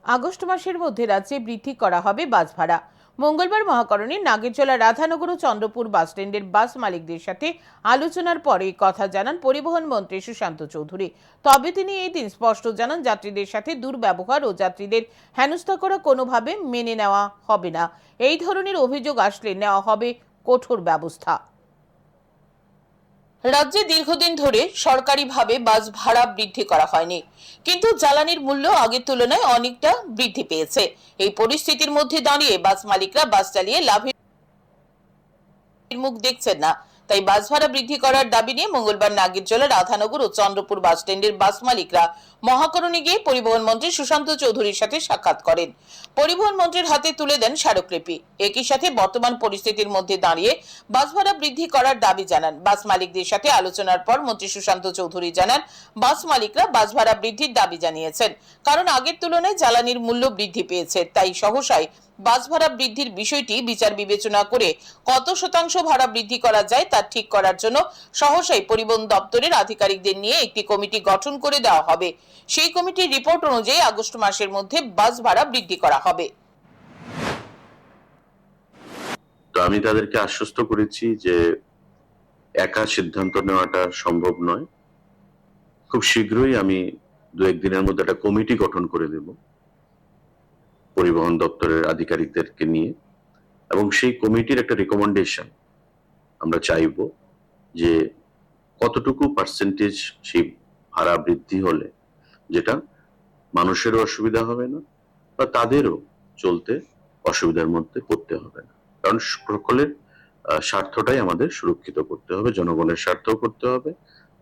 August মাসের মধ্যে রাজ্যে বৃদ্ধি করা হবে বাস ভাড়া। মঙ্গলবার মহাকরণে নাগেরজোলা রাধানগর ও চন্দ্রপুর বাস স্ট্যান্ডের বাস মালিকদের সাথে আলোচনার পরে কথা জানান পরিবহন মন্ত্রী সুশান্ত চৌধুরী। তবে তিনি এই দিন স্পষ্ট জানান, যাত্রীদের সাথে দুর্ব্যবহার ও যাত্রীদের হেনস্থা করা কোনোভাবে মেনে নেওয়া হবে না। এই ধরনের অভিযোগ আসলে নেওয়া হবে কঠোর ব্যবস্থা। রাজ্যে দীর্ঘদিন ধরে সরকারিভাবে বাস ভাড়া বৃদ্ধি করা হয়নি, কিন্তু জ্বালানির মূল্য আগের তুলনায় অনেকটা বৃদ্ধি পেয়েছে। এই পরিস্থিতির মধ্যে দাঁড়িয়ে বাস মালিকরা বাস চালিয়ে লাভের মুখ দেখছেন না। তাই বাস ভাড়া বৃদ্ধি করার দাবি নিয়ে মঙ্গলবার নাগেরজোলা রাধানগর ও চন্দ্রপুর বাস স্ট্যান্ডের বাস মালিকরা মহাকরণে গিয়ে পরিবহন মন্ত্রী সুশান্ত চৌধুরীর সাথে সাক্ষাৎ করেন। পরিবহন মন্ত্রীর হাতে তুলে দেন স্মারকলিপি। একই সাথে বর্তমান পরিস্থিতির মধ্যে দাঁড়িয়ে বাস ভাড়া বৃদ্ধি করার দাবি জানান। বাস মালিকদের সাথে আলোচনার পর মন্ত্রী সুশান্ত চৌধুরী জানান, বাস মালিকরা বাস ভাড়া বৃদ্ধির দাবি জানিয়েছেন, কারণ আগের তুলনায় জ্বালানির মূল্য বৃদ্ধি পেয়েছে। তাই সহসায় বাস ভাড়া বৃদ্ধির বিষয়টি বিচার বিবেচনা করে কত শতাংশ ভাড়া বৃদ্ধি করা যায় তা ঠিক করার জন্য সহসাই পরিবহন দপ্তরের আধিকারিকদের নিয়ে একটি কমিটি গঠন করে দেওয়া হবে। সেই কমিটির রিপোর্ট অনুযায়ী আগস্ট মাসের মধ্যে বাস ভাড়া বৃদ্ধি করা হবে। তো আমি তাদেরকে আশ্বস্ত করেছি যে একা সিদ্ধান্ত নেওয়াটা সম্ভব নয়। খুব শীঘ্রই আমি 2-1 দিনের মধ্যে একটা কমিটি গঠন করে দেব পরিবহন দপ্তরের আধিকারিকদেরকে নিয়ে, এবং সেই কমিটির একটা রিকমেন্ডেশন আমরা চাইব যে কতটুকু পার্সেন্টেজ সেই ভাড়া বৃদ্ধি হলে যেটা মানুষেরও অসুবিধা হবে না বা তাদেরও চলতে অসুবিধার মধ্যে পড়তে হবে না। কারণ সকলের স্বার্থটাই আমাদের সুরক্ষিত করতে হবে, জনগণের স্বার্থ করতে হবে,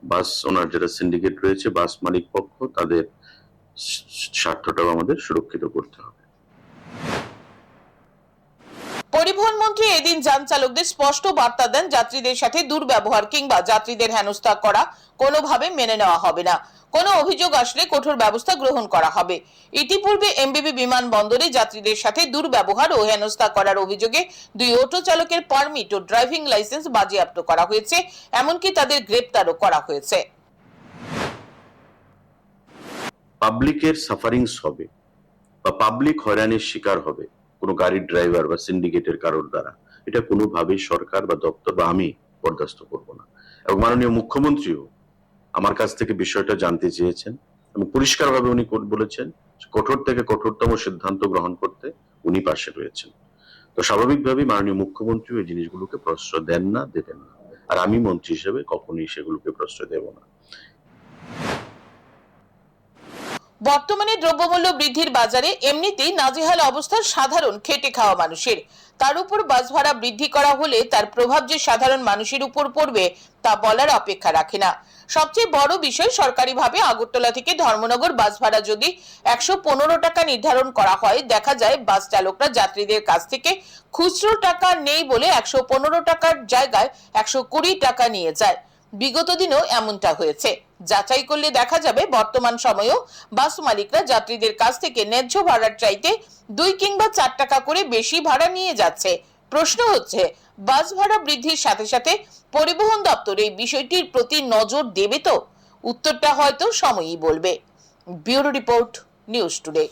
বাস ওনার যারা সিন্ডিকেট রয়েছে বাস মালিক পক্ষ তাদের স্বার্থটাও আমাদের সুরক্ষিত করতে হবে। পরিবহন মন্ত্রী এদিন যান চালকদের স্পষ্ট বার্তা দেন, যাত্রীদের সাথে দুর্ব্যবহার কিংবা যাত্রীদের হেনস্থা করা কোনোভাবে মেনে নেওয়া হবে না। কোনো অভিযোগ আসলে কঠোর ব্যবস্থা গ্রহণ করা হবে। ইতিপূর্বে এমবিবি বিমানবন্দরে যাত্রীদের সাথে দুর্ব্যবহার ও হেনস্থা করার অভিযোগে 2 অটো চালকের পারমিট ও ড্রাইভিং লাইসেন্স বাজেয়াপ্ত করা হয়েছে, এমনকি তাদের গ্রেপ্তারও করা হয়েছে। পাবলিকের সাফারিংস হবে বা পাবলিক হয়রানির শিকার হবে কোনো গাড়ির ড্রাইভার বা সিন্ডিকেটের কারোর দ্বারা, এটা কোনোভাবেই সরকার বা দপ্তর বা আমি বরদাস্ত করব না। এবং মাননীয় মুখ্যমন্ত্রীও আমার কাছ থেকে বিষয়টা জানতে চেয়েছেন এবং পরিষ্কারভাবে উনি বলেছেন কঠোর থেকে কঠোরতম সিদ্ধান্ত গ্রহণ করতে উনি পাশে রয়েছেন। তো স্বাভাবিকভাবেই মাননীয় মুখ্যমন্ত্রী এই জিনিসগুলোকে প্রশ্রয় দেন না, দেবেন না, আর আমি মন্ত্রী হিসেবে কখনোই সেগুলোকে প্রশ্রয় দেব না। বর্তমানে দ্রব্যমূল্য বৃদ্ধির বাজারে এমনিতেই নাজেহাল অবস্থা সাধারণ খেটে খাওয়া মানুষের। তার উপর বাস ভাড়া বৃদ্ধি করা হলে তার প্রভাব যে সাধারণ মানুষের উপর পড়বে তা বলার অপেক্ষা রাখে না। সবচেয়ে বড় বিষয়, সরকারিভাবে আগরতলা থেকে ধর্মনগর বাস ভাড়া যদি 115 টাকা নির্ধারণ করা হয়, দেখা যায় বাস চালকরা যাত্রীদের কাছ থেকে খুচরো টাকা নেই বলে 115 টাকার জায়গায় 120 টাকা নিয়ে যায়। বিগত দিনেও এমনটা হয়েছে। যাচাই করলে দেখা যাবে বর্তমান সময়েও বাস মালিকরা যাত্রীদের কাছ থেকে ন্যায্য ভাড়ার চাইতে 2 কিংবা 4 টাকা করে বেশি ভাড়া নিয়ে যাচ্ছে। প্রশ্ন হচ্ছে, বাস ভাড়া বৃদ্ধির সাথে সাথে পরিবহন দপ্তর এই বিষয়টির প্রতি নজর দেবে তো? উত্তরটা হয়তো সময়ই বলবে। Bureau report, news today.